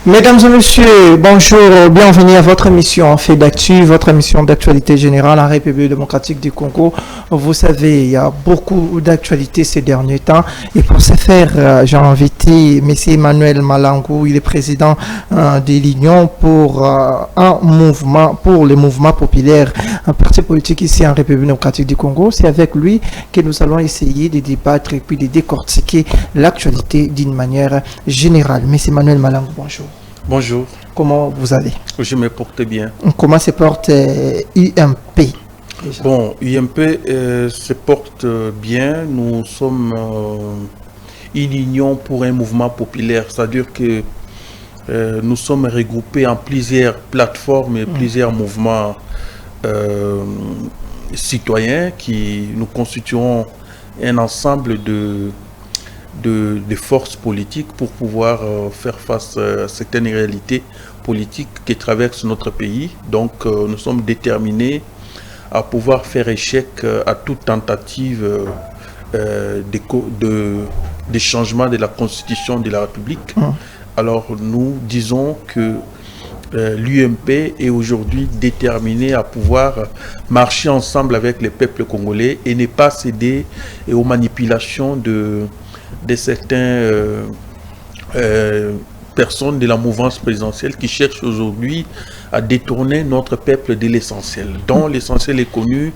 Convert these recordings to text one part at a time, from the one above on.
Mesdames et messieurs, bonjour, bienvenue à votre émission Fait d'actu, votre émission d'actualité générale en République démocratique du Congo. Vous savez, il y a beaucoup d'actualités ces derniers temps et pour ce faire, j'ai invité M. Emmanuel Malangou, il est président de l'Union pour un mouvement, pour le mouvement populaire, un parti politique ici en République démocratique du Congo. C'est avec lui que nous allons essayer de débattre et puis de décortiquer l'actualité d'une manière générale. M. Emmanuel Malangou, bonjour. Bonjour. Comment vous allez? Je me porte bien. Comment se porte UMP déjà? Bon, UMP se porte bien. Nous sommes une union pour un mouvement populaire. C'est-à-dire que nous sommes regroupés en plusieurs plateformes et plusieurs mouvements citoyens qui nous constituons un ensemble de forces politiques pour pouvoir faire face à certaines réalités politiques qui traversent notre pays. Donc nous sommes déterminés à pouvoir faire échec à toute tentative de changement de la Constitution de la République. Alors nous disons que l'UMP est aujourd'hui déterminé à pouvoir marcher ensemble avec les peuples congolais et ne pas céder aux manipulations de certains personnes de la mouvance présidentielle qui cherchent aujourd'hui à détourner notre peuple de l'essentiel, dont l'essentiel est connu,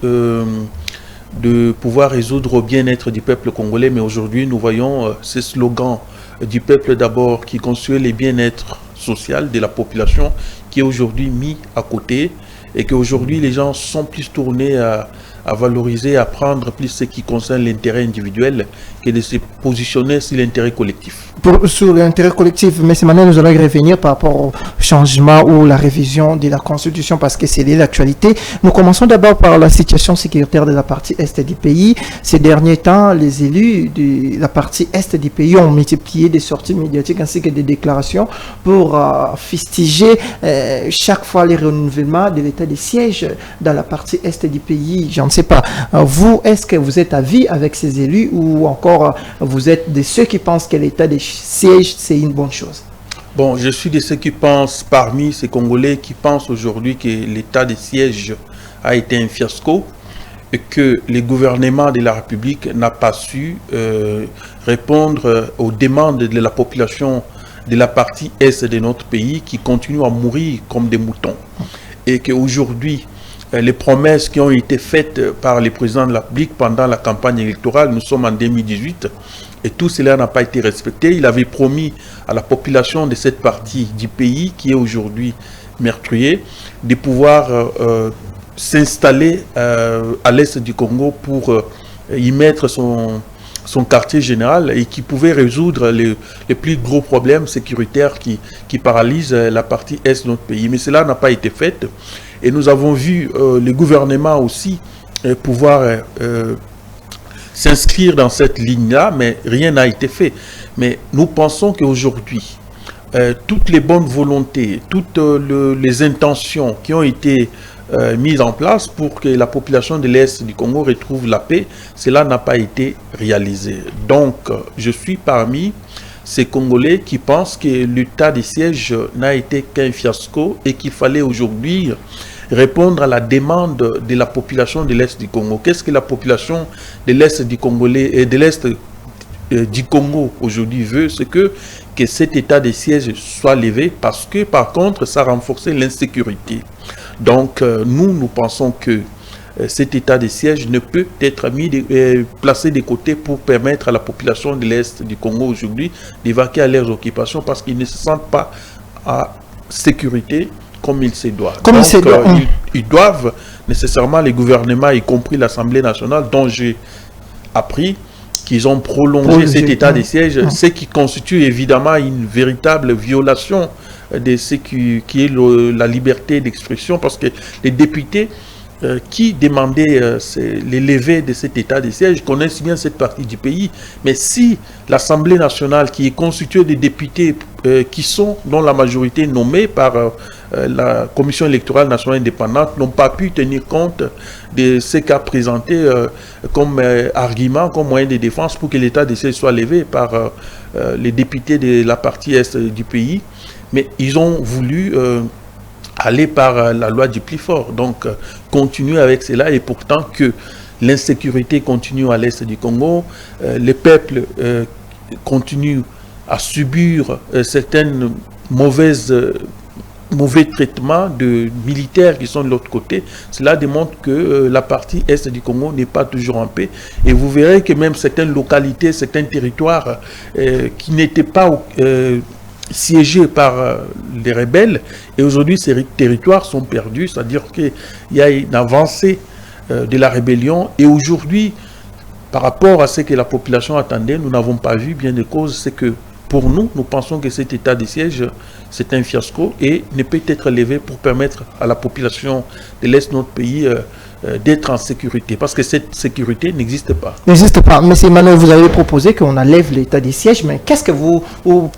de pouvoir résoudre au bien-être du peuple congolais. Mais aujourd'hui, nous voyons ces slogans du peuple d'abord qui constituent le bien-être social de la population qui est aujourd'hui mis à côté et qu'aujourd'hui les gens sont plus tournés à valoriser, à prendre plus ce qui concerne l'intérêt individuel que de se positionner sur l'intérêt collectif. Sur l'intérêt collectif, M. Emmanuel, nous allons y revenir par rapport au changement ou la révision de la Constitution parce que c'est l'actualité. Nous commençons d'abord par la situation sécuritaire de la partie Est du pays. Ces derniers temps, les élus de la partie Est du pays ont multiplié des sorties médiatiques ainsi que des déclarations pour fustiger chaque fois les renouvellements de l'état de siège dans la partie Est du pays. Je ne sais pas. Vous, est-ce que vous êtes à vie avec ces élus ou encore vous êtes de ceux qui pensent que l'état de siège, c'est une bonne chose? Bon, je suis de ceux qui pensent, parmi ces Congolais, qui pensent aujourd'hui que l'état de siège a été un fiasco et que le gouvernement de la République n'a pas su répondre aux demandes de la population de la partie Est de notre pays qui continue à mourir comme des moutons. Et qu'aujourd'hui, les promesses qui ont été faites par le président de la République pendant la campagne électorale, nous sommes en 2018, et tout cela n'a pas été respecté. Il avait promis à la population de cette partie du pays, qui est aujourd'hui meurtrier, de pouvoir s'installer à l'est du Congo pour y mettre son quartier général et qui pouvait résoudre les plus gros problèmes sécuritaires qui paralysent la partie est de notre pays. Mais cela n'a pas été fait. Et nous avons vu le gouvernement aussi pouvoir s'inscrire dans cette ligne-là, mais rien n'a été fait. Mais nous pensons qu'aujourd'hui, toutes les bonnes volontés, toutes les intentions qui ont été mises en place pour que la population de l'Est du Congo retrouve la paix, cela n'a pas été réalisé. Donc, je suis parmi ces Congolais qui pensent que l'état de siège n'a été qu'un fiasco et qu'il fallait aujourd'hui répondre à la demande de la population de l'Est du Congo. Qu'est-ce que la population de l'Est du Congolais et de l'Est du Congo aujourd'hui veut? C'est que cet état de siège soit levé parce que par contre ça renforçait l'insécurité. Donc nous pensons que cet état de siège ne peut être placé de côté pour permettre à la population de l'Est du Congo aujourd'hui d'évacuer à leurs occupations parce qu'ils ne se sentent pas à sécurité comme il se doit. Donc, ils doivent nécessairement, les gouvernements, y compris l'Assemblée nationale, dont j'ai appris qu'ils ont prolongé cet état de siège, ce qui constitue évidemment une véritable violation de ce qui est la liberté d'expression, parce que les députés qui demandaient les levées de cet état de siège connaissent bien cette partie du pays. Mais si l'Assemblée nationale, qui est constituée de députés qui sont dans la majorité nommés par la Commission électorale nationale indépendante, n'ont pas pu tenir compte de ce qu'a présenté comme argument, comme moyen de défense pour que l'état de siège soit levé par les députés de la partie est du pays, mais ils ont voulu aller par la loi du plus fort, donc continuer avec cela, et pourtant que l'insécurité continue à l'est du Congo, les peuples continuent à subir certaines mauvais traitements de militaires qui sont de l'autre côté. Cela démontre que la partie est du Congo n'est pas toujours en paix, et vous verrez que même certaines localités, certains territoires qui n'étaient pas siégés par les rebelles, et aujourd'hui ces territoires sont perdus, c'est-à-dire qu'il y a une avancée de la rébellion, et aujourd'hui, par rapport à ce que la population attendait, nous n'avons pas vu bien de cause. C'est que pour nous, nous pensons que cet état de siège, c'est un fiasco et ne peut être levé pour permettre à la population de l'Est de notre pays d'être en sécurité, parce que cette sécurité n'existe pas. N'existe pas. Monsieur Emmanuel, vous avez proposé qu'on enlève l'état des sièges, mais qu'est-ce que vous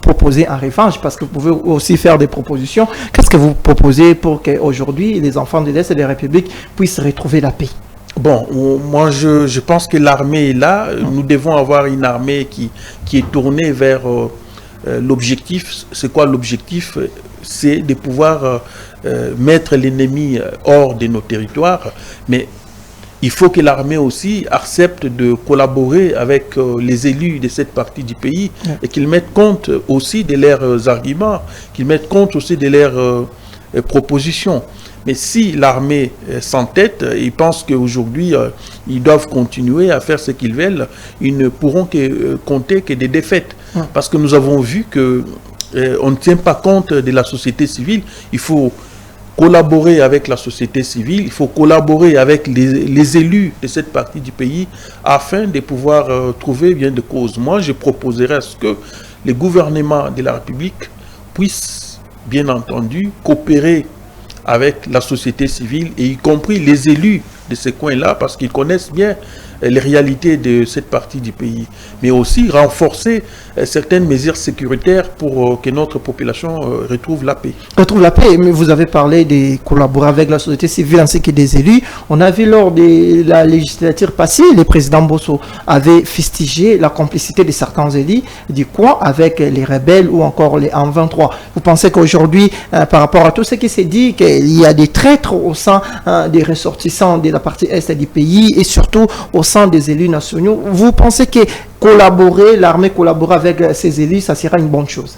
proposez en revanche? Parce que vous pouvez aussi faire des propositions. Qu'est-ce que vous proposez pour qu'aujourd'hui, les enfants de l'Est et de la République puissent retrouver la paix? Bon, moi je pense que l'armée est là. Nous devons avoir une armée qui est tournée vers l'objectif. C'est quoi l'objectif? C'est de pouvoir mettre l'ennemi hors de nos territoires. Mais il faut que l'armée aussi accepte de collaborer avec les élus de cette partie du pays, et qu'ils mettent compte aussi de leurs arguments, qu'ils mettent compte aussi de leurs propositions. Mais si l'armée s'entête, ils pensent qu'aujourd'hui, ils doivent continuer à faire ce qu'ils veulent, ils ne pourront compter que des défaites. Parce que nous avons vu qu'on ne tient pas compte de la société civile. Il faut collaborer avec la société civile, il faut collaborer avec les élus de cette partie du pays afin de pouvoir trouver bien de causes. Moi, je proposerais à ce que les gouvernements de la République puissent, bien entendu, coopérer avec la société civile, et y compris les élus de ces coins-là, parce qu'ils connaissent bien les réalités de cette partie du pays, mais aussi renforcer certaines mesures sécuritaires pour que notre population retrouve la paix. Retrouve la paix, mais vous avez parlé de collaborer avec la société civile ainsi que des élus. On a vu lors de la législature passée, le président Bosso avait fustigé la complicité de certains élus du coin avec les rebelles ou encore les M23. Vous pensez qu'aujourd'hui, par rapport à tout ce qui s'est dit, qu'il y a des traîtres au sein des ressortissants de la partie est du pays et surtout au sein des élus nationaux, vous pensez que l'armée collaborer avec ces élus, ça sera une bonne chose?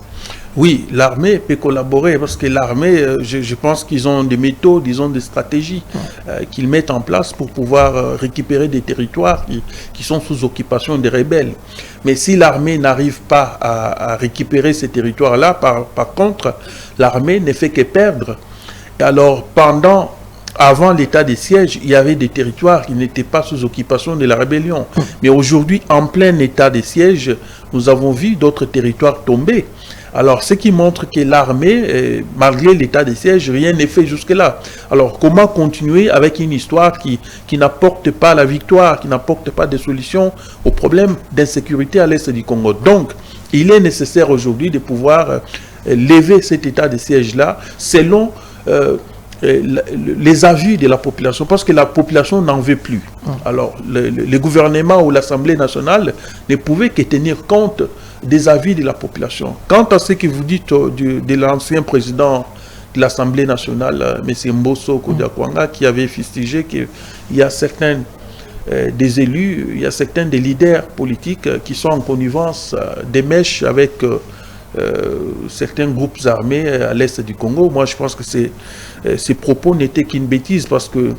Oui, l'armée peut collaborer, parce que l'armée, je pense qu'ils ont des méthodes, ils ont des stratégies qu'ils mettent en place pour pouvoir récupérer des territoires qui sont sous occupation des rebelles. Mais si l'armée n'arrive pas à récupérer ces territoires-là, par contre, l'armée ne fait que perdre. Et alors, avant l'état de siège, il y avait des territoires qui n'étaient pas sous occupation de la rébellion. Mais aujourd'hui, en plein état de siège, nous avons vu d'autres territoires tomber. Alors, ce qui montre que l'armée, malgré l'état de siège, rien n'est fait jusque-là. Alors, comment continuer avec une histoire qui n'apporte pas la victoire, qui n'apporte pas de solution au problème d'insécurité à l'est du Congo? Donc, il est nécessaire aujourd'hui de pouvoir lever cet état de siège-là selon les avis de la population, parce que la population n'en veut plus. Alors, le gouvernement ou l'Assemblée nationale ne pouvaient que tenir compte des avis de la population. Quant à ce que vous dites de l'ancien président de l'Assemblée nationale, M. Mbosso Kodiakwanga, qui avait fustigé qu'il y a certains des élus, il y a certains des leaders politiques qui sont en connivence des mèches avec certains groupes armés à l'est du Congo. Moi, je pense que ces propos n'étaient qu'une bêtise, parce que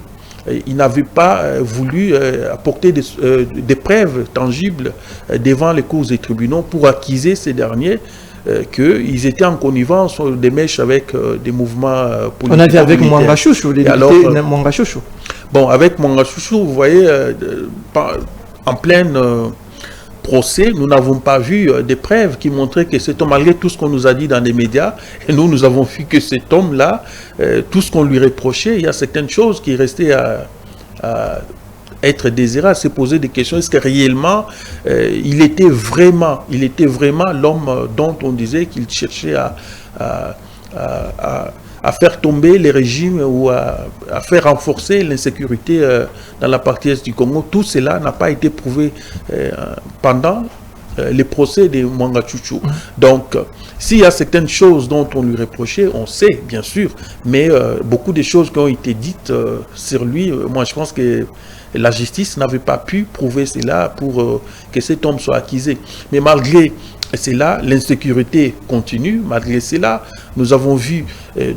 ils n'avaient pas voulu apporter des preuves tangibles devant les cours et tribunaux pour accuser ces derniers qu'ils étaient en connivence des mèches avec des mouvements politiques. On a vu avec Mwanga Chouchou, les députés Mwanga Chouchou. Bon, avec Mwanga Chouchou, vous voyez, en pleine procès, nous n'avons pas vu des preuves qui montraient que cet homme, malgré tout ce qu'on nous a dit dans les médias, et nous avons vu que cet homme-là, tout ce qu'on lui reprochait, il y a certaines choses qui restaient à être désiré, à se poser des questions. Est-ce que réellement il était vraiment l'homme dont on disait qu'il cherchait à faire tomber les régimes ou à faire renforcer l'insécurité dans la partie est du Congo? Tout cela n'a pas été prouvé pendant les procès de Mwanga Chouchou. Donc, s'il y a certaines choses dont on lui reprochait, on sait, bien sûr, mais beaucoup de choses qui ont été dites sur lui, moi je pense que la justice n'avait pas pu prouver cela pour que cet homme soit accusé. Mais malgré cela, l'insécurité continue. Malgré cela, nous avons vu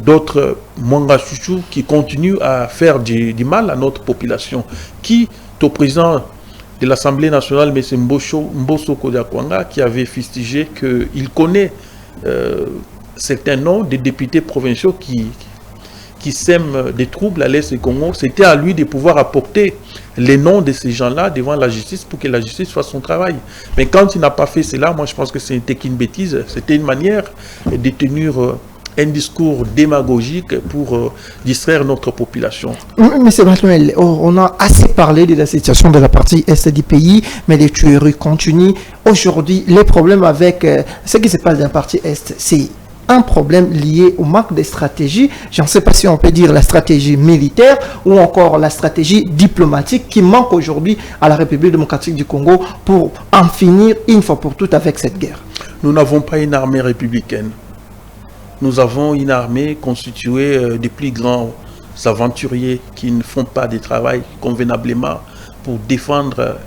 d'autres Mwanga Chouchou qui continuent à faire du mal à notre population. Qui, au président de l'Assemblée nationale, M. Mbosso Kodiakwanga, qui avait fustigé qu'il connaît certains noms des députés provinciaux qui sèment des troubles à l'Est du Congo. C'était à lui de pouvoir apporter les noms de ces gens-là devant la justice pour que la justice fasse son travail. Mais quand il n'a pas fait cela, moi je pense que c'était qu'une bêtise. C'était une manière de tenir un discours démagogique pour distraire notre population. Mais c'est maintenant, on a assez parlé de la situation de la partie est du pays, mais les tueries continuent. Aujourd'hui, les problèmes avec ce qui se passe dans la partie est, c'est un problème lié au manque de stratégie. Je ne sais pas si on peut dire la stratégie militaire ou encore la stratégie diplomatique qui manque aujourd'hui à la République démocratique du Congo pour en finir une fois pour toutes avec cette guerre. Nous n'avons pas une armée républicaine. Nous avons une armée constituée des plus grands aventuriers qui ne font pas de travail convenablement pour défendre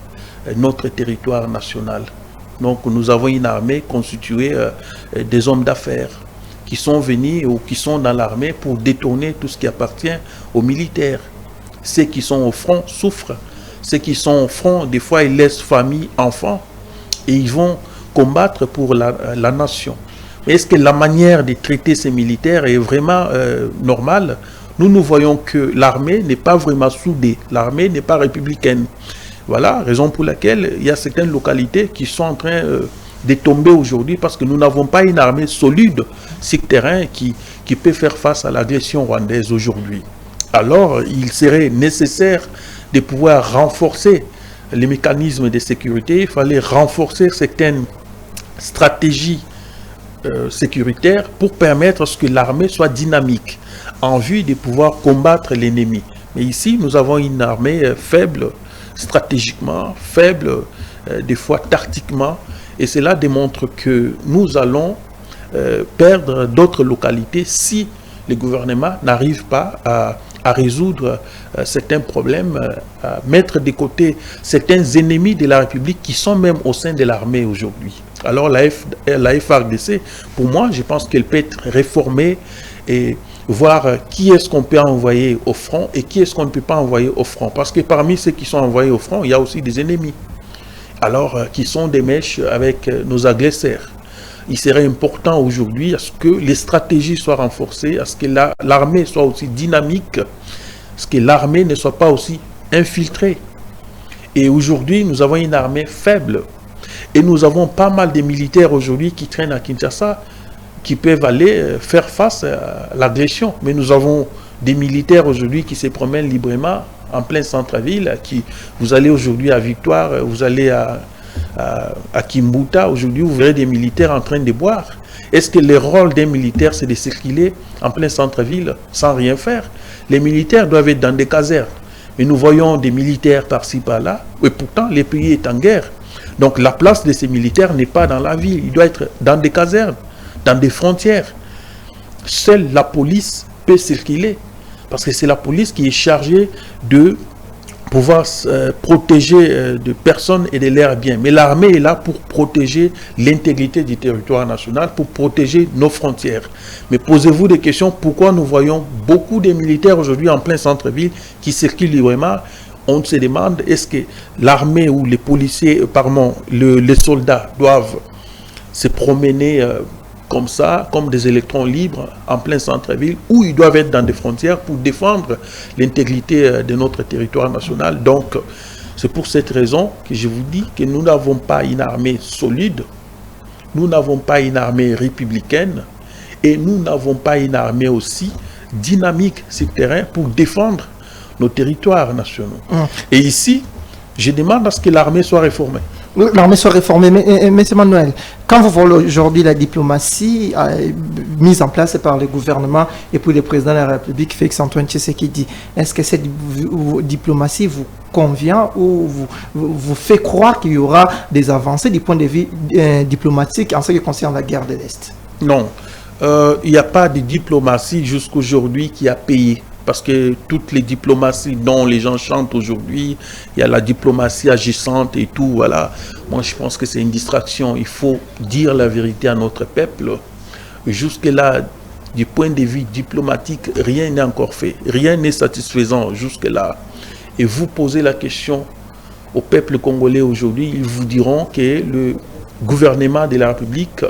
notre territoire national. Donc nous avons une armée constituée des hommes d'affaires qui sont venus ou qui sont dans l'armée pour détourner tout ce qui appartient aux militaires. Ceux qui sont au front souffrent. Ceux qui sont au front, des fois, ils laissent famille, enfants, et ils vont combattre pour la nation. Mais est-ce que la manière de traiter ces militaires est vraiment normale? Nous voyons que l'armée n'est pas vraiment soudée. L'armée n'est pas républicaine. Voilà, raison pour laquelle il y a certaines localités qui sont en train de tomber aujourd'hui parce que nous n'avons pas une armée solide sur le terrain qui peut faire face à l'agression rwandaise aujourd'hui. Alors, il serait nécessaire de pouvoir renforcer les mécanismes de sécurité. Il fallait renforcer certaines stratégies sécuritaires pour permettre à ce que l'armée soit dynamique en vue de pouvoir combattre l'ennemi. Mais ici, nous avons une armée faible, stratégiquement, faible, des fois tactiquement, et cela démontre que nous allons perdre d'autres localités si le gouvernement n'arrive pas à résoudre certains problèmes, à mettre de côté certains ennemis de la République qui sont même au sein de l'armée aujourd'hui. Alors la FARDC, pour moi, je pense qu'elle peut être réformée et voir qui est-ce qu'on peut envoyer au front et qui est-ce qu'on ne peut pas envoyer au front. Parce que parmi ceux qui sont envoyés au front, il y a aussi des ennemis. Alors, qui sont des mèches avec nos agresseurs. Il serait important aujourd'hui à ce que les stratégies soient renforcées, à ce que l'armée soit aussi dynamique, à ce que l'armée ne soit pas aussi infiltrée. Et aujourd'hui, nous avons une armée faible. Et nous avons pas mal de militaires aujourd'hui qui traînent à Kinshasa, qui peuvent aller faire face à l'agression. Mais nous avons des militaires aujourd'hui qui se promènent librement en plein centre-ville. Vous allez aujourd'hui à Victoire, vous allez à Kimbuta, aujourd'hui vous verrez des militaires en train de boire. Est-ce que le rôle d'un militaire, c'est de circuler en plein centre-ville sans rien faire? Les militaires doivent être dans des casernes. Mais nous voyons des militaires par-ci, par-là, et pourtant le pays est en guerre. Donc la place de ces militaires n'est pas dans la ville, il doit être dans des casernes, dans des frontières. Seule la police peut circuler, parce que c'est la police qui est chargée de pouvoir protéger de personnes et de leurs biens. Mais l'armée est là pour protéger l'intégrité du territoire national, pour protéger nos frontières. Mais posez-vous des questions, pourquoi nous voyons beaucoup de militaires aujourd'hui en plein centre-ville qui circulent librement? On se demande, est-ce que l'armée ou les policiers, pardon, les soldats doivent se promener comme ça, comme des électrons libres en plein centre-ville, où ils doivent être dans des frontières pour défendre l'intégrité de notre territoire national. Donc, C'est pour cette raison que je vous dis que nous n'avons pas une armée solide, nous n'avons pas une armée républicaine et nous n'avons pas une armée aussi dynamique sur le terrain pour défendre nos territoires nationaux. Et ici, je demande à ce que l'armée soit réformée. L'armée soit réformée, mais M. Emmanuel, quand vous voyez aujourd'hui la diplomatie mise en place par le gouvernement et puis le président de la République, Félix-Antoine Tshisekedi, est-ce que cette diplomatie vous convient ou vous fait croire qu'il y aura des avancées du point de vue diplomatique en ce qui concerne la guerre de l'Est? Non, il n'y a pas de diplomatie jusqu'aujourd'hui qui a payé. Parce que toutes les diplomaties dont les gens chantent aujourd'hui, il y a la diplomatie agissante et tout, voilà. Moi, je pense que c'est une distraction. Il faut dire la vérité à notre peuple. Jusque-là, du point de vue diplomatique, rien n'est encore fait. Rien n'est satisfaisant jusque-là. Et vous posez la question au peuple congolais aujourd'hui, ils vous diront que le gouvernement de la République,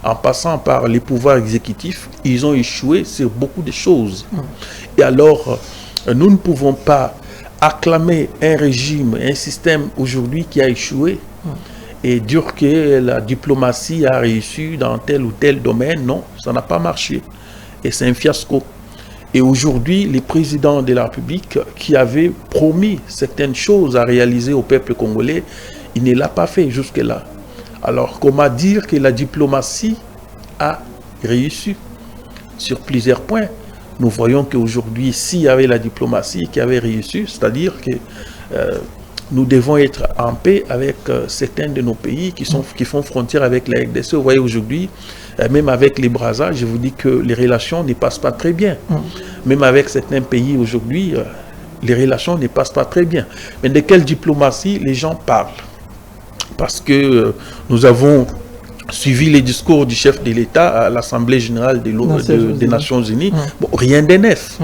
en passant par les pouvoirs exécutifs, ils ont échoué sur beaucoup de choses. Et alors, nous ne pouvons pas acclamer un régime, un système aujourd'hui qui a échoué et dire que la diplomatie a réussi dans tel ou tel domaine. Non, ça n'a pas marché. Et c'est un fiasco. Et aujourd'hui, les présidents de la République qui avaient promis certaines choses à réaliser au peuple congolais, il ne l'a pas fait jusque-là. Alors, comment dire que la diplomatie a réussi sur plusieurs points? Nous voyons qu'aujourd'hui, s'il y avait la diplomatie qui avait réussi, c'est-à-dire que nous devons être en paix avec certains de nos pays qui font frontière avec la RDC. Vous voyez aujourd'hui, même avec les Brazza, je vous dis que les relations ne passent pas très bien. Même avec certains pays aujourd'hui, les relations ne passent pas très bien. Mais de quelle diplomatie les gens parlent? Parce que nous avons suivi les discours du chef de l'État à l'Assemblée générale des Nations Unies. Bon, rien de neuf.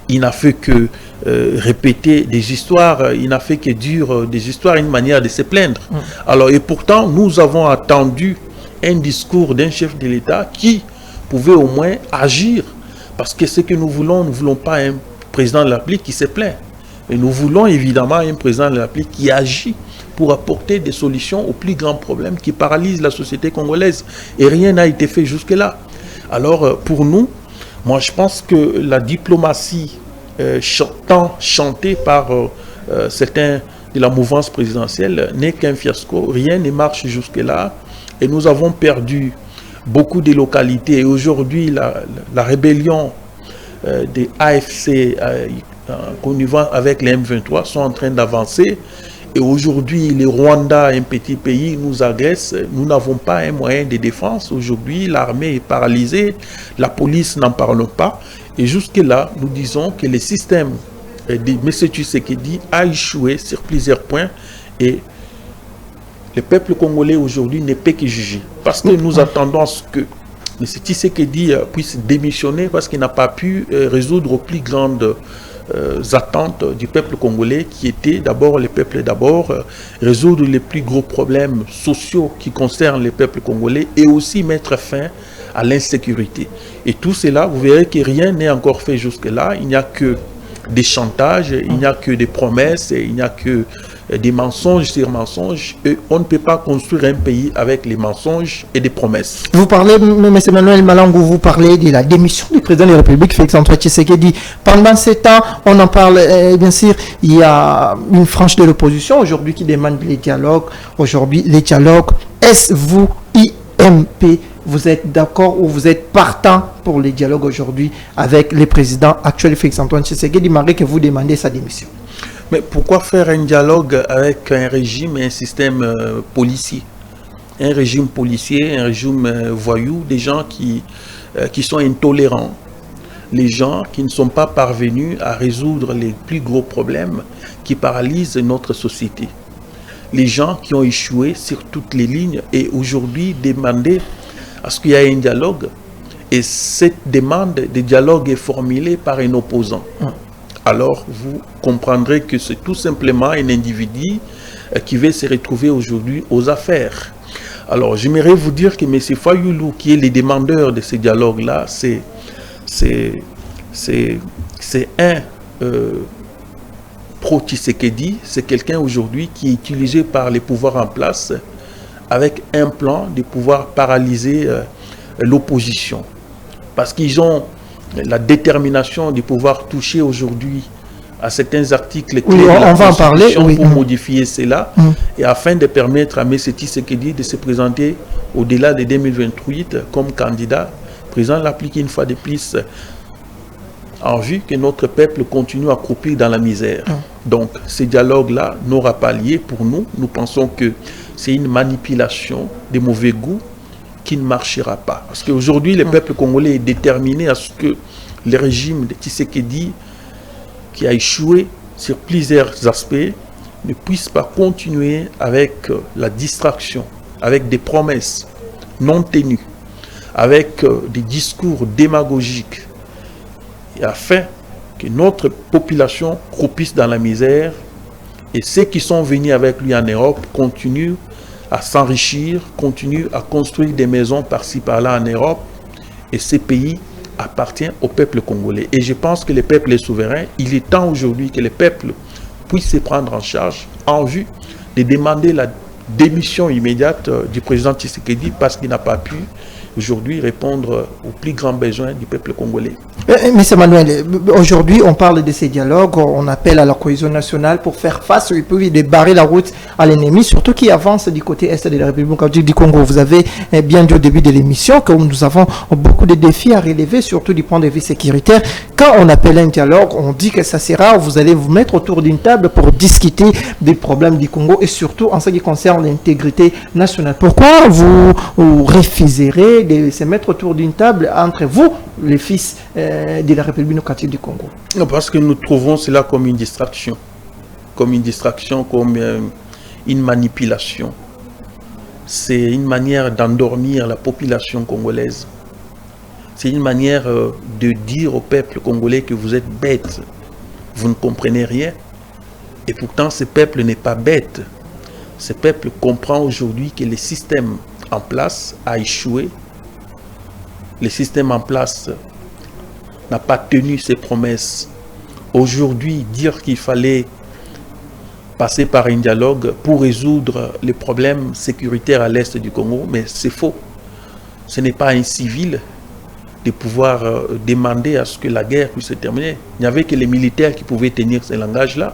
Il n'a fait que répéter des histoires, il n'a fait que dire des histoires, une manière de se plaindre. Alors, et pourtant, nous avons attendu un discours d'un chef de l'État qui pouvait au moins agir. Parce que ce que nous ne voulons pas un président de la République qui se plaint. Mais nous voulons évidemment un président de la République qui agit pour apporter des solutions aux plus grands problèmes qui paralysent la société congolaise. Et rien n'a été fait jusque-là. Alors, pour nous, moi je pense que la diplomatie tant chantée par certains de la mouvance présidentielle n'est qu'un fiasco. Rien ne marche jusque-là. Et nous avons perdu beaucoup de localités. Et aujourd'hui, la rébellion des AFC connivant avec les M23 sont en train d'avancer. Et aujourd'hui, le Rwanda, un petit pays, nous agresse. Nous n'avons pas un moyen de défense. Aujourd'hui, l'armée est paralysée. La police n'en parle pas. Et jusque-là, nous disons que le système de M. Tshisekedi a échoué sur plusieurs points. Et le peuple congolais aujourd'hui ne peut que juger. Parce que nous attendons à ce que M. Tshisekedi puisse démissionner parce qu'il n'a pas pu résoudre aux plus grandes attentes du peuple congolais qui étaient d'abord le peuple résoudre les plus gros problèmes sociaux qui concernent le peuple congolais et aussi mettre fin à l'insécurité. Et tout cela, vous verrez que rien n'est encore fait jusque-là. Il n'y a que des chantages, il n'y a que des promesses, il n'y a que des mensonges sur mensonges. Et on ne peut pas construire un pays avec les mensonges et des promesses. Vous parlez, M. Emmanuel Malangou, vous parlez de la démission du président de la République, Félix-Antoine Tshisekedi. Pendant ces temps, on en parle, bien sûr, il y a une frange de l'opposition aujourd'hui qui demande les dialogues. Aujourd'hui, les dialogues, est-ce vous, IMP, vous êtes d'accord ou vous êtes partant pour les dialogues aujourd'hui avec le président actuel Félix-Antoine Tshisekedi, malgré que vous demandez sa démission? Mais pourquoi faire un dialogue avec un régime et un système policier? Un régime policier, un régime voyou, des gens qui sont intolérants, les gens qui ne sont pas parvenus à résoudre les plus gros problèmes qui paralysent notre société. Les gens qui ont échoué sur toutes les lignes et aujourd'hui demander à ce qu'il y ait un dialogue. Et cette demande de dialogue est formulée par un opposant. Alors vous comprendrez que c'est tout simplement un individu qui va se retrouver aujourd'hui aux affaires. Alors j'aimerais vous dire que M. Fayoulou, qui est le demandeur de ce dialogue-là, c'est pro-Tshisekedi, c'est quelqu'un aujourd'hui qui est utilisé par les pouvoirs en place avec un plan de pouvoir paralyser l'opposition. Parce qu'ils ont la détermination de pouvoir toucher aujourd'hui à certains articles clés de la Constitution pour modifier cela et afin de permettre à M. Tshisekedi de se présenter au-delà de 2028 comme candidat. Le président l'applique une fois de plus en vue que notre peuple continue à croupir dans la misère. Donc, ce dialogue-là n'aura pas lieu pour nous. Nous pensons que c'est une manipulation de mauvais goût qui ne marchera pas. Parce qu'aujourd'hui, le peuple congolais est déterminé à ce que le régime de Tshisekedi, qui a échoué sur plusieurs aspects, ne puisse pas continuer avec la distraction, avec des promesses non tenues, avec des discours démagogiques, et afin que notre population croupisse dans la misère et ceux qui sont venus avec lui en Europe continuent à s'enrichir, continuent à construire des maisons par-ci par-là en Europe, et ces pays appartiennent au peuple congolais. Et je pense que le peuple est souverain. Il est temps aujourd'hui que le peuple puisse se prendre en charge en vue de demander la démission immédiate du président Tshisekedi parce qu'il n'a pas pu aujourd'hui répondre aux plus grands besoins du peuple congolais. Monsieur Manuel, aujourd'hui on parle de ces dialogues, on appelle à la cohésion nationale pour faire face et puis de barrer la route à l'ennemi, surtout qui avance du côté est de la République du Congo. Vous avez bien dit au début de l'émission que nous avons beaucoup de défis à relever, surtout du point de vue sécuritaire. Quand on appelle un dialogue, on dit que ça sera, vous allez vous mettre autour d'une table pour discuter des problèmes du Congo et surtout en ce qui concerne l'intégrité nationale. Pourquoi vous refuserez de se mettre autour d'une table entre vous, les fils de la République démocratique du Congo? Non, parce que nous trouvons cela comme une distraction, comme une manipulation. C'est une manière d'endormir la population congolaise. C'est une manière de dire au peuple congolais que vous êtes bête, vous ne comprenez rien. Et pourtant, ce peuple n'est pas bête. Ce peuple comprend aujourd'hui que le système en place a échoué. Le système en place n'a pas tenu ses promesses. Aujourd'hui, dire qu'il fallait passer par un dialogue pour résoudre les problèmes sécuritaires à l'est du Congo, mais c'est faux. Ce n'est pas un civil de pouvoir demander à ce que la guerre puisse se terminer. Il n'y avait que les militaires qui pouvaient tenir ce langage-là.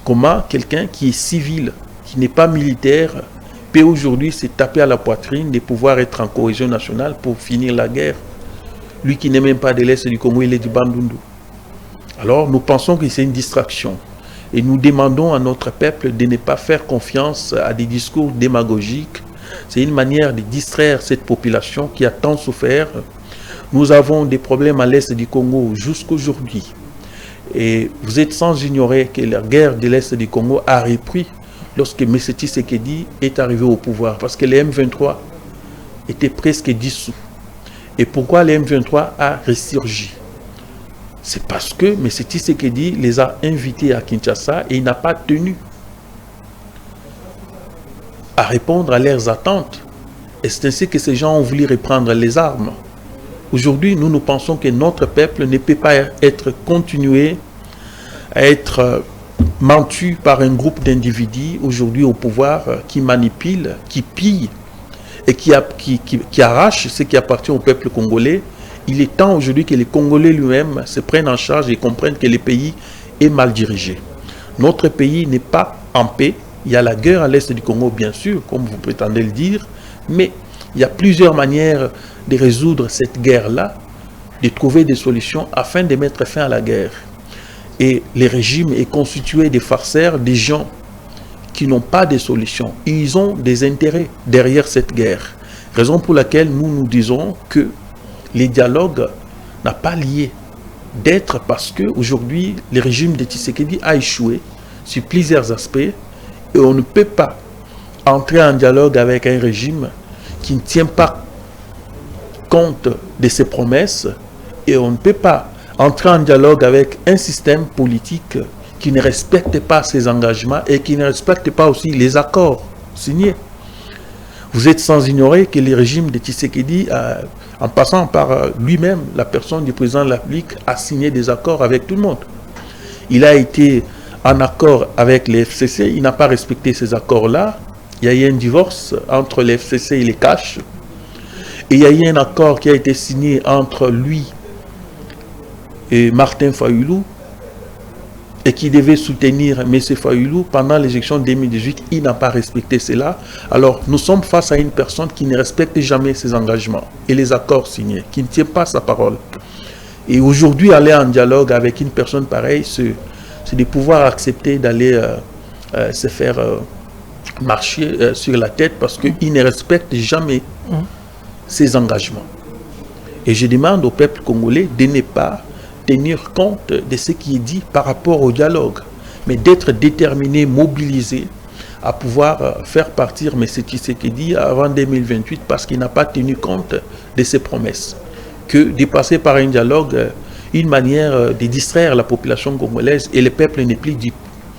Comment quelqu'un qui est civil, qui n'est pas militaire, peut aujourd'hui se taper à la poitrine de pouvoir être en cohésion nationale pour finir la guerre? Lui qui n'est même pas de l'Est du Congo, il est du Bandundu. Alors nous pensons que c'est une distraction. Et nous demandons à notre peuple de ne pas faire confiance à des discours démagogiques. C'est une manière de distraire cette population qui a tant souffert. Nous avons des problèmes à l'Est du Congo jusqu'aujourd'hui. Et vous êtes sans ignorer que la guerre de l'Est du Congo a repris lorsque M. Tshisekedi est arrivé au pouvoir, parce que les M23 étaient presque dissous. Et pourquoi les M23 a ressurgi? C'est parce que M. Tshisekedi les a invités à Kinshasa et il n'a pas tenu à répondre à leurs attentes. Et c'est ainsi que ces gens ont voulu reprendre les armes. Aujourd'hui, nous pensons que notre peuple ne peut pas continuer à être menti par un groupe d'individus aujourd'hui au pouvoir qui manipulent, qui pillent et qui arrachent ce qui appartient au peuple congolais. Il est temps aujourd'hui que les Congolais eux-mêmes se prennent en charge et comprennent que le pays est mal dirigé. Notre pays n'est pas en paix. Il y a la guerre à l'est du Congo, bien sûr, comme vous prétendez le dire, mais il y a plusieurs manières de résoudre cette guerre-là, de trouver des solutions afin de mettre fin à la guerre. Et le régime est constitué de farceurs, des gens qui n'ont pas de solution. Ils ont des intérêts derrière cette guerre. Raison pour laquelle nous disons que les dialogues n'ont pas lié d'être parce qu'aujourd'hui, le régime de Tshisekedi a échoué sur plusieurs aspects et on ne peut pas entrer en dialogue avec un régime qui ne tient pas compte de ses promesses et on ne peut pas entrer en dialogue avec un système politique qui ne respecte pas ses engagements et qui ne respecte pas aussi les accords signés. Vous êtes sans ignorer que le régime de Tshisekedi, en passant par lui-même, la personne du président de la République, a signé des accords avec tout le monde. Il a été en accord avec les FCC. Il n'a pas respecté ces accords-là. Il y a eu un divorce entre les FCC et les Cash. Et il y a eu un accord qui a été signé entre lui et Martin Fayoulou, et qui devait soutenir M. Fayoulou pendant l'élection 2018. Il n'a pas respecté cela. Alors, nous sommes face à une personne qui ne respecte jamais ses engagements et les accords signés, qui ne tient pas sa parole. Et aujourd'hui, aller en dialogue avec une personne pareille, c'est de pouvoir accepter d'aller se faire marcher sur la tête parce qu'il ne respecte jamais ses engagements. Et je demande au peuple congolais de ne pas tenir compte de ce qui est dit par rapport au dialogue, mais d'être déterminé, mobilisé à pouvoir faire partir M. Tshisekedi avant 2028 parce qu'il n'a pas tenu compte de ses promesses. Que de passer par un dialogue, une manière de distraire la population congolaise et le peuple n'est plus dupe.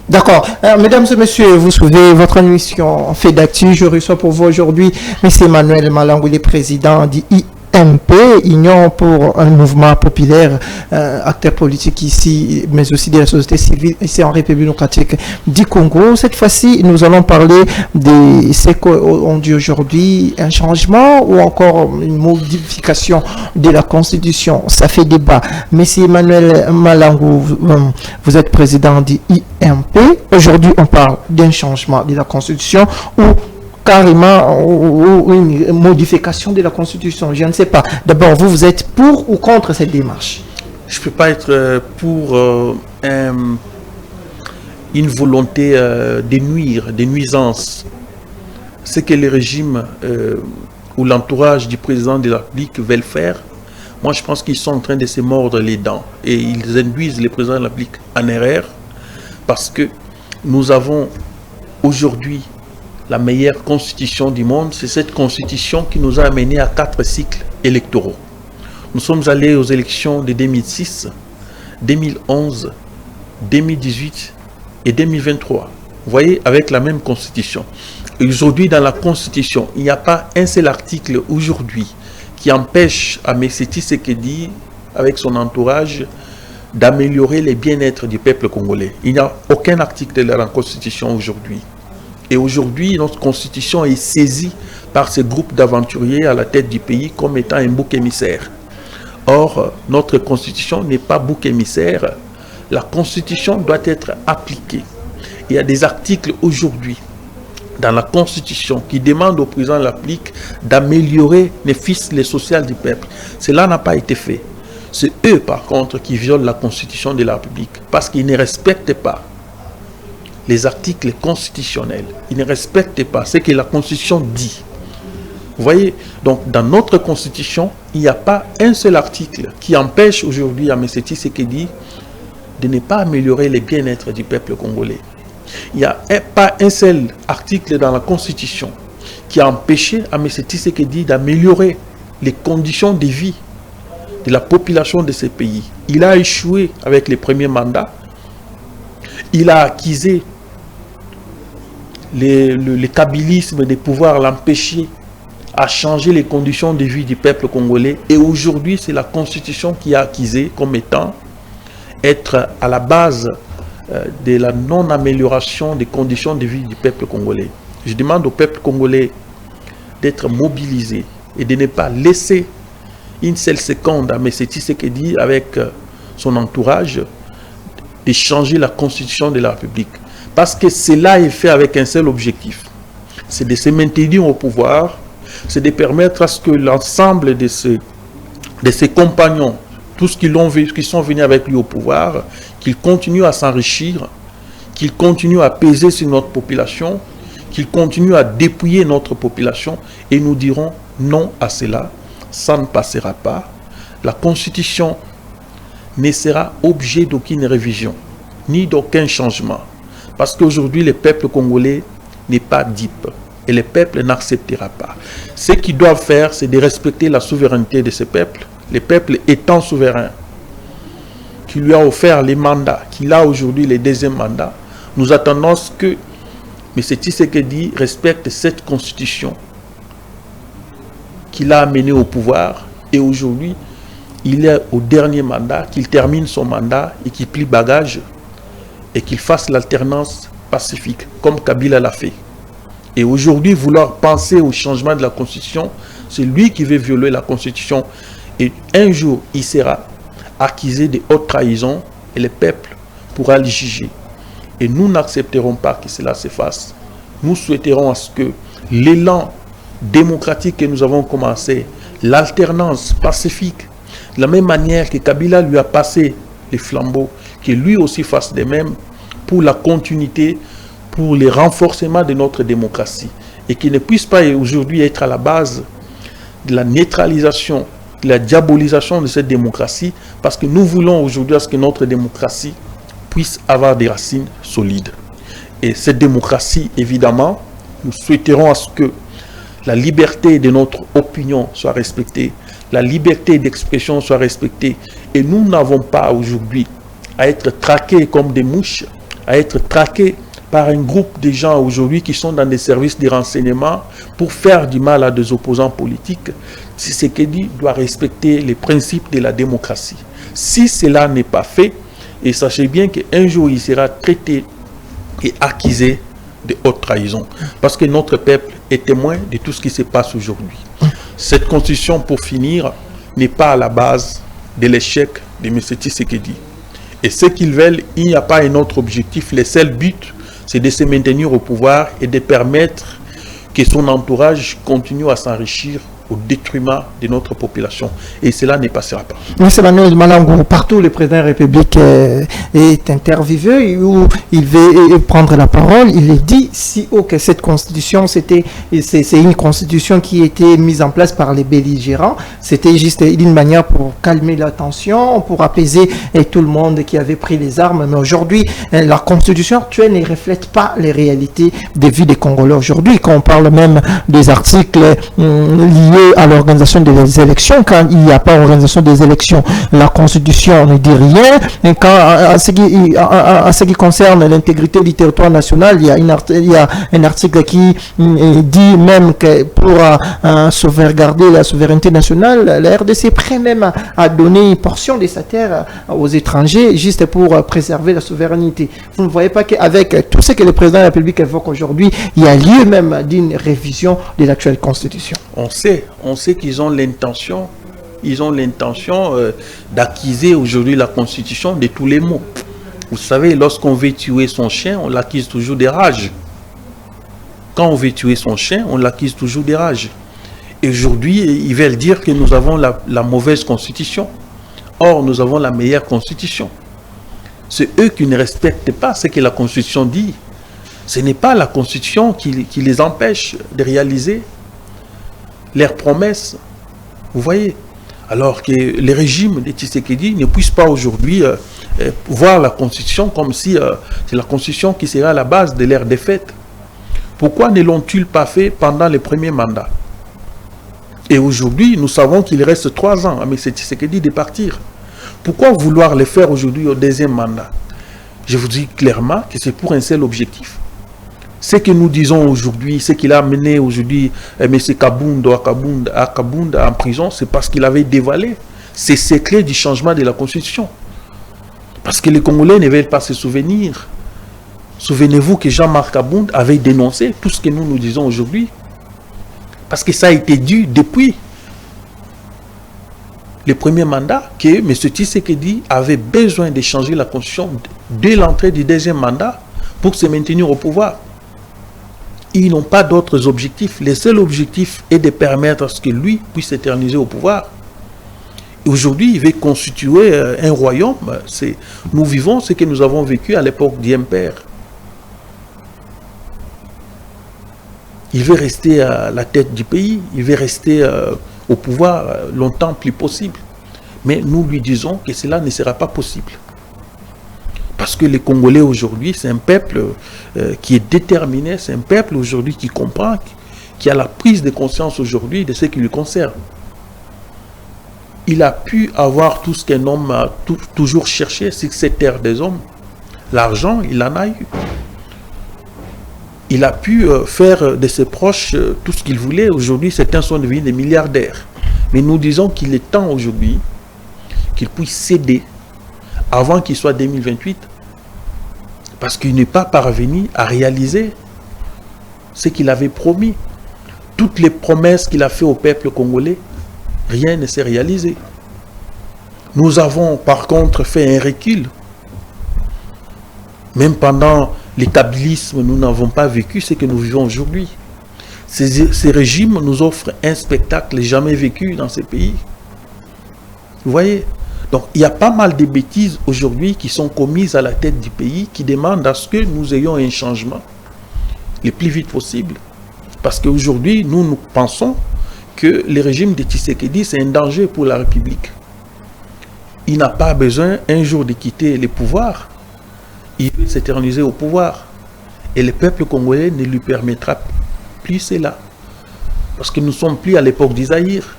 D'accord. Mesdames et messieurs, vous suivez votre émission Fait d'actu. Je reçois pour vous aujourd'hui M. Emmanuel Malangou, le président du IMP, Union pour un mouvement populaire, acteur politique ici, mais aussi de la société civile ici en République démocratique du Congo. Cette fois-ci, nous allons parler de ce qu'on dit aujourd'hui, un changement ou encore une modification de la Constitution. Ça fait débat. Monsieur Emmanuel Malangou, vous êtes président du IMP. Aujourd'hui, on parle d'un changement de la Constitution ou carrément ou une modification de la Constitution. Je ne sais pas. D'abord, vous êtes pour ou contre cette démarche? Je ne peux pas être pour une volonté de nuire, de nuisance. Ce que le régime ou l'entourage du président de la République veulent faire, moi je pense qu'ils sont en train de se mordre les dents et ils induisent le président de la République en erreur parce que nous avons aujourd'hui la meilleure constitution du monde. C'est cette constitution qui nous a amené à 4 cycles électoraux. Nous sommes allés aux élections de 2006, 2011, 2018 et 2023. Vous voyez, avec la même constitution. Aujourd'hui, dans la constitution, il n'y a pas un seul article aujourd'hui qui empêche à M. Tshisekedi, avec son entourage, d'améliorer le bien-être du peuple congolais. Il n'y a aucun article de la constitution aujourd'hui. Et aujourd'hui, notre constitution est saisie par ce groupe d'aventuriers à la tête du pays comme étant un bouc émissaire. Or, notre constitution n'est pas bouc émissaire. La constitution doit être appliquée. Il y a des articles aujourd'hui dans la constitution qui demandent au président de la République d'améliorer les fils, les sociales du peuple. Cela n'a pas été fait. C'est eux, par contre, qui violent la constitution de la République parce qu'ils ne respectent pas les articles constitutionnels. Ils ne respectent pas ce que la Constitution dit. Vous voyez, donc dans notre Constitution, il n'y a pas un seul article qui empêche aujourd'hui à M. Tshisekedi de ne pas améliorer le bien-être du peuple congolais. Il n'y a pas un seul article dans la Constitution qui a empêché à M. Tshisekedi d'améliorer les conditions de vie de la population de ce pays. Il a échoué avec les premiers mandats. Il a acquisé le kabylisme de pouvoir l'empêcher à changer les conditions de vie du peuple congolais. Et aujourd'hui, c'est la Constitution qui a acquisé comme étant être à la base de la non-amélioration des conditions de vie du peuple congolais. Je demande au peuple congolais d'être mobilisé et de ne pas laisser une seule seconde à M. Tshisekedi avec son entourage de changer la constitution de la République. Parce que cela est fait avec un seul objectif. C'est de se maintenir au pouvoir, c'est de permettre à ce que l'ensemble de ses compagnons, tous qui sont venus avec lui au pouvoir, qu'ils continuent à s'enrichir, qu'ils continuent à peser sur notre population, qu'ils continuent à dépouiller notre population, et nous dirons non à cela. Ça ne passera pas. La Constitution ne sera objet d'aucune révision, ni d'aucun changement. Parce qu'aujourd'hui, le peuple congolais n'est pas dupe. Et le peuple n'acceptera pas. Ce qu'ils doivent faire, c'est de respecter la souveraineté de ce peuple. Le peuple étant souverain, qui lui a offert les mandats, qu'il a aujourd'hui les deuxièmes mandats, nous attendons que M. Tshisekedi respecte cette constitution qu'il a amené au pouvoir. Et aujourd'hui, il est au dernier mandat, qu'il termine son mandat et qu'il plie bagage et qu'il fasse l'alternance pacifique, comme Kabila l'a fait. Et aujourd'hui, vouloir penser au changement de la Constitution, c'est lui qui veut violer la Constitution. Et un jour, il sera accusé de haute trahison et le peuple pourra le juger. Et nous n'accepterons pas que cela se fasse. Nous souhaiterons à ce que l'élan démocratique que nous avons commencé, l'alternance pacifique, de la même manière que Kabila lui a passé les flambeaux, que lui aussi fasse de même pour la continuité, pour le renforcement de notre démocratie, et qu'il ne puisse pas aujourd'hui être à la base de la neutralisation, de la diabolisation de cette démocratie, parce que nous voulons aujourd'hui à ce que notre démocratie puisse avoir des racines solides. Et cette démocratie, évidemment, nous souhaiterons à ce que la liberté de notre opinion soit respectée, la liberté d'expression soit respectée, et nous n'avons pas aujourd'hui à être traqués comme des mouches, à être traqués par un groupe de gens aujourd'hui qui sont dans des services de renseignement pour faire du mal à des opposants politiques. Tshisekedi doit respecter les principes de la démocratie. Si cela n'est pas fait, et sachez bien qu'un jour il sera traité et accusé de haute trahison, parce que notre peuple est témoin de tout ce qui se passe aujourd'hui. Cette constitution, pour finir, n'est pas à la base de l'échec de M. Tshisekedi. Et ce qu'ils veulent, il n'y a pas un autre objectif. Le seul but, c'est de se maintenir au pouvoir et de permettre que son entourage continue à s'enrichir au détriment de notre population. Et cela ne passera pas. M. Manuel Malangou, partout le président de la République est interviewé, où il veut prendre la parole. Il est dit si haut que cette constitution, c'est une constitution qui a été mise en place par les belligérants. C'était juste une manière pour calmer la tension, pour apaiser tout le monde qui avait pris les armes. Mais aujourd'hui, la constitution actuelle ne reflète pas les réalités des vies des Congolais aujourd'hui. Quand on parle même des articles liés à l'organisation des élections, quand il n'y a pas d'organisation des élections, la Constitution ne dit rien. Et quand, à ce qui concerne l'intégrité du territoire national, il y a un article qui dit même que pour sauvegarder la souveraineté nationale, la RDC est prêt même à donner une portion de sa terre aux étrangers, juste pour préserver la souveraineté. Vous ne voyez pas qu'avec tout ce que le président de la République évoque aujourd'hui, il y a lieu même d'une révision de l'actuelle Constitution. On sait qu'ils ont l'intention, d'accuser aujourd'hui la Constitution de tous les maux. Vous savez, lorsqu'on veut tuer son chien, on l'accuse toujours de rage. Quand on veut tuer son chien, on l'accuse toujours de rage. Et aujourd'hui, ils veulent dire que nous avons la mauvaise Constitution. Or, nous avons la meilleure Constitution. C'est eux qui ne respectent pas ce que la Constitution dit. Ce n'est pas la Constitution qui les empêche de réaliser leurs promesses. Vous voyez, alors que les régimes de Tshisekedi ne puissent pas aujourd'hui voir la Constitution comme si c'est la Constitution qui serait à la base de leur défaite. Pourquoi ne l'ont-ils pas fait pendant le premier mandat? Et aujourd'hui, nous savons qu'il reste 3 ans à M. Tshisekedi de partir. Pourquoi vouloir le faire aujourd'hui au deuxième mandat? Je vous dis clairement que c'est pour un seul objectif. Ce que nous disons aujourd'hui, ce qu'il a amené aujourd'hui M. Kabunda en prison, c'est parce qu'il avait dévoilé ces secrets du changement de la Constitution. Parce que les Congolais ne veulent pas se souvenir. Souvenez-vous que Jean-Marc Kabunda avait dénoncé tout ce que nous disons aujourd'hui. Parce que ça a été dit depuis le premier mandat que M. Tshisekedi avait besoin de changer la Constitution dès l'entrée du deuxième mandat pour se maintenir au pouvoir. Ils n'ont pas d'autres objectifs. Le seul objectif est de permettre à ce que lui puisse s'éterniser au pouvoir. Aujourd'hui, il veut constituer un royaume. Nous vivons ce que nous avons vécu à l'époque du Père. Il veut rester à la tête du pays. Il veut rester au pouvoir longtemps plus possible. Mais nous lui disons que cela ne sera pas possible. Parce que les Congolais aujourd'hui, c'est un peuple qui est déterminé, c'est un peuple aujourd'hui qui comprend, qui a la prise de conscience aujourd'hui de ce qui lui concerne. Il a pu avoir tout ce qu'un homme a toujours cherché, c'est cette terre des hommes. L'argent, il en a eu. Il a pu faire de ses proches tout ce qu'il voulait. Aujourd'hui, certains sont devenus des milliardaires. Mais nous disons qu'il est temps aujourd'hui qu'il puisse céder avant qu'il soit 2028. Parce qu'il n'est pas parvenu à réaliser ce qu'il avait promis. Toutes les promesses qu'il a fait au peuple congolais, rien ne s'est réalisé. Nous avons par contre fait un recul. Même pendant l'établissement, nous n'avons pas vécu ce que nous vivons aujourd'hui. Ces régimes nous offrent un spectacle jamais vécu dans ces pays. Vous voyez? Donc il y a pas mal de bêtises aujourd'hui qui sont commises à la tête du pays, qui demandent à ce que nous ayons un changement le plus vite possible. Parce qu'aujourd'hui, nous pensons que le régime de Tshisekedi, c'est un danger pour la République. Il n'a pas besoin un jour de quitter le pouvoir. Il veut s'éterniser au pouvoir. Et le peuple congolais ne lui permettra plus cela. Parce que nous ne sommes plus à l'époque d'Isaïr.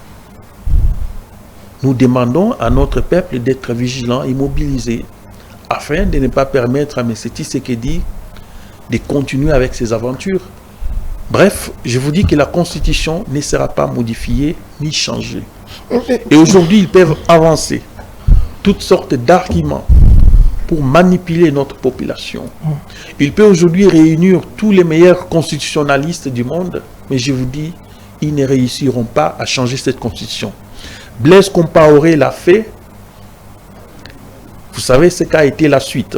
Nous demandons à notre peuple d'être vigilant et mobilisé afin de ne pas permettre à M. Tshisekedi de continuer avec ses aventures. Bref, je vous dis que la Constitution ne sera pas modifiée ni changée. Et aujourd'hui, ils peuvent avancer toutes sortes d'arguments pour manipuler notre population. Ils peuvent aujourd'hui réunir tous les meilleurs constitutionnalistes du monde, mais je vous dis, ils ne réussiront pas à changer cette Constitution. Blaise Compaoré l'a fait. Vous savez ce qu'a été la suite.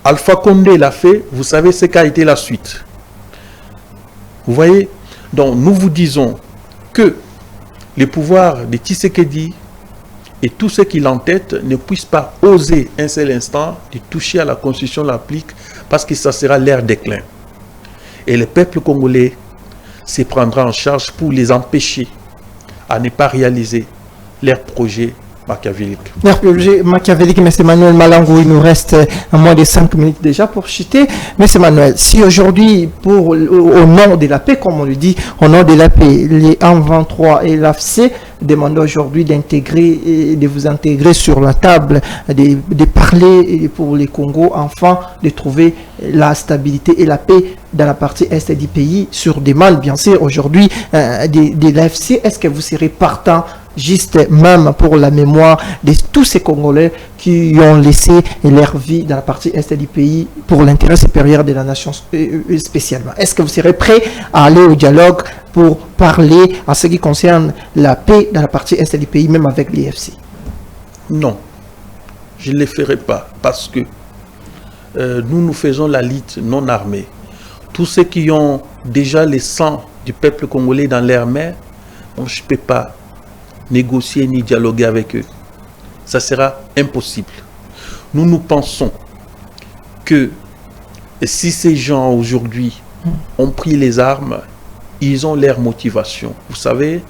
Alpha Condé l'a fait. Vous savez ce qu'a été la suite. Vous voyez? Donc nous vous disons que les pouvoirs de Tshisekedi et tous ceux qui l'entêtent ne puissent pas oser un seul instant de toucher à la Constitution, l'applique, parce que ça sera leur déclin. Et le peuple congolais se prendra en charge pour les empêcher à ne pas réaliser leurs projets machiavéliques. Leur projet machiavélique, M. Emmanuel Malangou, il nous reste moins de 5 minutes déjà pour chuter. M. Emmanuel, si aujourd'hui, au nom de la paix, comme on le dit, au nom de la paix, les 1-23 et l'AFC demandent aujourd'hui d'intégrer et de vous intégrer sur la table, de parler pour les Congo, enfin, de trouver la stabilité et la paix dans la partie est du pays, sur demande, bien sûr, aujourd'hui, de l'AFC. Est-ce que vous serez partant, juste même pour la mémoire de tous ces Congolais qui ont laissé leur vie dans la partie est du pays pour l'intérêt supérieur de la nation spécialement? Est-ce que vous serez prêt à aller au dialogue pour parler en ce qui concerne la paix dans la partie est du pays, même avec l'IFC? Non, je ne le ferai pas parce que nous faisons la lutte non armée. Tous ceux qui ont déjà le sang du peuple congolais dans leurs mains, je ne peux pas négocier ni dialoguer avec eux. Ça sera impossible. Nous pensons que si ces gens aujourd'hui ont pris les armes, ils ont leur motivation. Vous savez,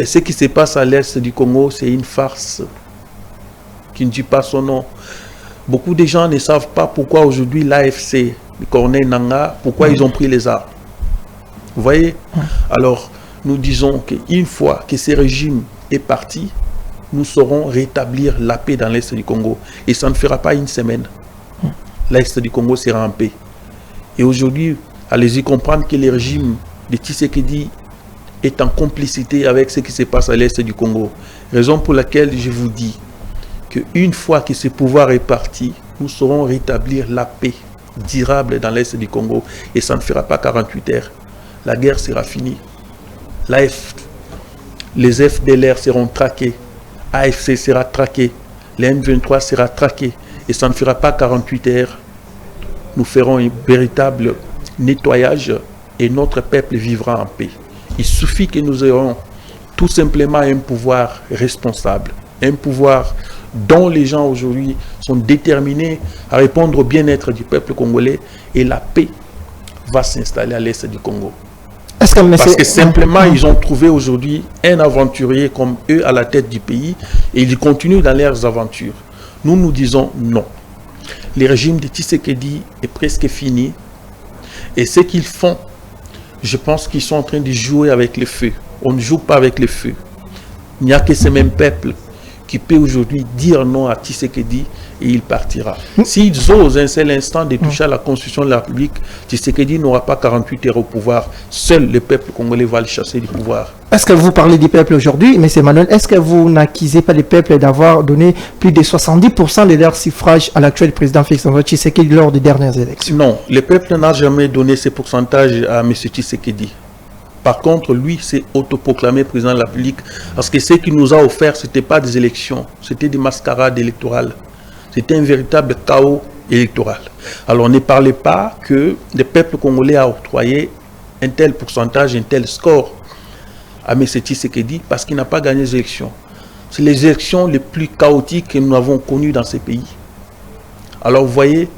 ce qui se passe à l'est du Congo, c'est une farce qui ne dit pas son nom. Beaucoup de gens ne savent pas pourquoi aujourd'hui l'AFC, Corneille Nangaa, pourquoi ils ont pris les armes. Vous voyez? Alors, nous disons qu'une fois que ce régime est parti, nous saurons rétablir la paix dans l'Est du Congo. Et ça ne fera pas une semaine. L'Est du Congo sera en paix. Et aujourd'hui, allez-y comprendre que le régime de Tshisekedi est en complicité avec ce qui se passe à l'Est du Congo. Raison pour laquelle je vous dis qu'une fois que ce pouvoir est parti, nous saurons rétablir la paix durable dans l'Est du Congo. Et ça ne fera pas 48 heures. La guerre sera finie. Les FDLR seront traqués, AFC sera traqué, les M23 sera traqué, et ça ne fera pas 48 heures. Nous ferons un véritable nettoyage et notre peuple vivra en paix. Il suffit que nous ayons tout simplement un pouvoir responsable, un pouvoir dont les gens aujourd'hui sont déterminés à répondre au bien-être du peuple congolais, et la paix va s'installer à l'est du Congo. Parce que simplement, ils ont trouvé aujourd'hui un aventurier comme eux à la tête du pays et ils continuent dans leurs aventures. Nous, nous disons non. Le régime de Tshisekedi est presque fini. Et ce qu'ils font, je pense qu'ils sont en train de jouer avec le feu. On ne joue pas avec le feu. Il n'y a que ces mêmes peuples qui peut aujourd'hui dire non à Tshisekedi et il partira. S'ils osent un seul instant de toucher à la Constitution de la République, Tshisekedi n'aura pas 48 heures au pouvoir. Seul le peuple congolais va le chasser du pouvoir. Est-ce que vous parlez du peuple aujourd'hui, M. Emmanuel, est-ce que vous n'accusez pas le peuple d'avoir donné plus de 70% de leur suffrage à l'actuel président Félix-Antoine Tshisekedi lors des dernières élections? Non, le peuple n'a jamais donné ces pourcentages à M. Tshisekedi. Par contre, lui s'est autoproclamé président de la République parce que ce qu'il nous a offert, ce n'était pas des élections, c'était des mascarades électorales. C'était un véritable chaos électoral. Alors, ne parlez pas que le peuple congolais a octroyé un tel pourcentage, un tel score à M. Tshisekedi parce qu'il n'a pas gagné les élections. C'est les élections les plus chaotiques que nous avons connues dans ces pays. Alors, vous voyez,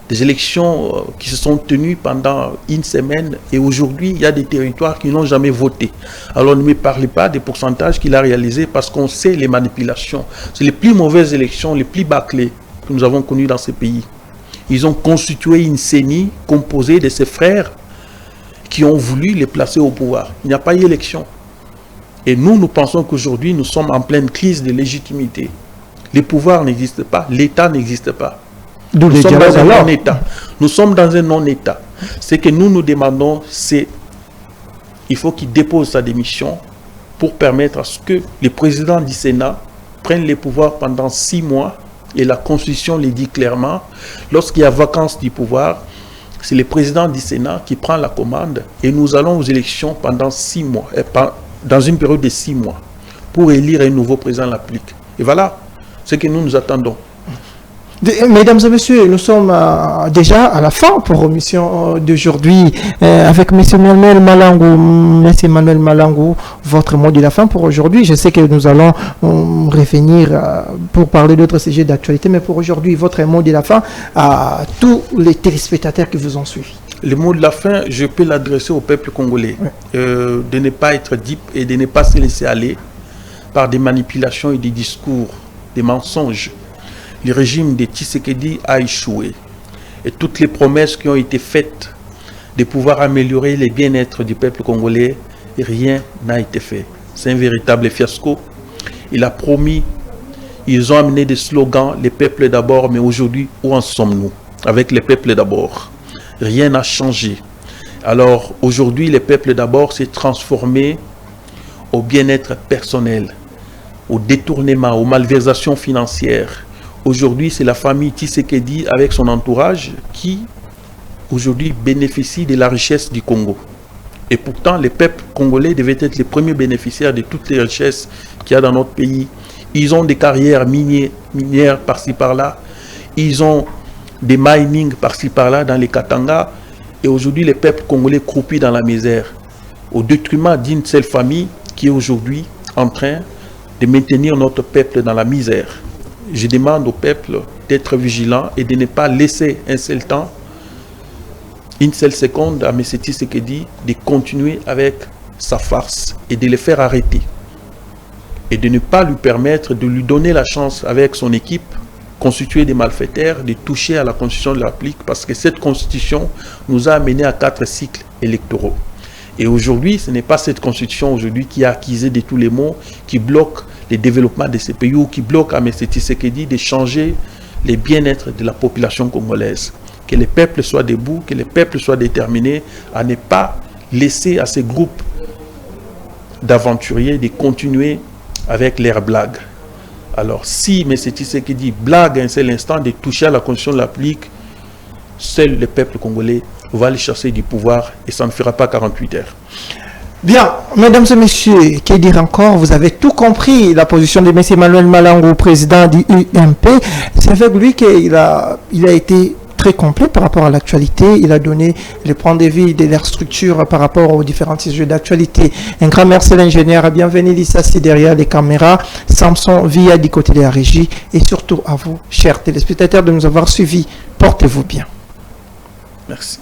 des élections qui se sont tenues pendant une semaine et aujourd'hui, il y a des territoires qui n'ont jamais voté. Alors, ne me parlez pas des pourcentages qu'il a réalisés parce qu'on sait les manipulations. C'est les plus mauvaises élections, les plus bâclées que nous avons connues dans ces pays. Ils ont constitué une CENI composée de ses frères qui ont voulu les placer au pouvoir. Il n'y a pas eu élection. Et nous pensons qu'aujourd'hui, nous sommes en pleine crise de légitimité. Les pouvoirs n'existent pas, l'État n'existe pas. Nous sommes dans un non-État. Nous sommes dans un non-État. Ce que nous demandons, c'est qu'il faut qu'il dépose sa démission pour permettre à ce que le président du Sénat prenne les pouvoirs pendant 6 mois. Et la Constitution le dit clairement, lorsqu'il y a vacance du pouvoir, c'est le président du Sénat qui prend la commande et nous allons aux élections pendant 6 mois, dans une période de 6 mois, pour élire un nouveau président de la République. Et voilà ce que nous attendons. Mesdames et messieurs, nous sommes déjà à la fin pour l'émission d'aujourd'hui avec M. Emmanuel Malangou. M. Emmanuel Malangou, votre mot de la fin pour aujourd'hui. Je sais que nous allons revenir pour parler d'autres sujets d'actualité, mais pour aujourd'hui, votre mot de la fin à tous les téléspectateurs qui vous ont suivi. Le mot de la fin, je peux l'adresser au peuple congolais, de ne pas être dupe et de ne pas se laisser aller par des manipulations et des discours, des mensonges. Le régime de Tshisekedi a échoué. Et toutes les promesses qui ont été faites de pouvoir améliorer le bien-être du peuple congolais, rien n'a été fait. C'est un véritable fiasco. Il a promis, ils ont amené des slogans, le peuple d'abord, mais aujourd'hui, où en sommes-nous avec le peuple d'abord? Rien n'a changé. Alors aujourd'hui, le peuple d'abord s'est transformé au bien-être personnel, au détournement, aux malversations financières. Aujourd'hui, c'est la famille Tshisekedi avec son entourage qui, aujourd'hui, bénéficie de la richesse du Congo. Et pourtant, les peuples congolais devaient être les premiers bénéficiaires de toutes les richesses qu'il y a dans notre pays. Ils ont des carrières minières par-ci par-là. Ils ont des mining par-ci par-là dans les Katanga. Et aujourd'hui, les peuples congolais croupis dans la misère. Au détriment d'une seule famille qui est aujourd'hui en train de maintenir notre peuple dans la misère. Je demande au peuple d'être vigilant et de ne pas laisser un seul temps, une seule seconde à M. Tshisekedi de continuer avec sa farce et de le faire arrêter. Et de ne pas lui permettre de lui donner la chance avec son équipe constituée des malfaiteurs de toucher à la Constitution de la République parce que cette Constitution nous a amené à 4 cycles électoraux. Et aujourd'hui, ce n'est pas cette Constitution aujourd'hui qui a accusé de tous les maux, qui bloque le développement de ces pays ou qui bloque à M. Tshisekedi de changer le bien-être de la population congolaise. Que les peuples soient debout, que les peuples soient déterminés à ne pas laisser à ces groupes d'aventuriers de continuer avec leurs blagues. Alors si M. Tshisekedi blague un seul instant de toucher à la Constitution de la République, seul le peuple congolais va le chasser du pouvoir et ça ne fera pas 48 heures. Bien, mesdames et messieurs, que dire encore? Vous avez tout compris, la position de M. Emmanuel Malangou, président du UMP. C'est avec lui qu'il a été très complet par rapport à l'actualité. Il a donné le point de vue de leur structure par rapport aux différents sujets d'actualité. Un grand merci à l'ingénieur. Bienvenue Lissassi derrière les caméras. Samson Via du côté de la régie. Et surtout à vous, chers téléspectateurs, de nous avoir suivis. Portez-vous bien. Merci.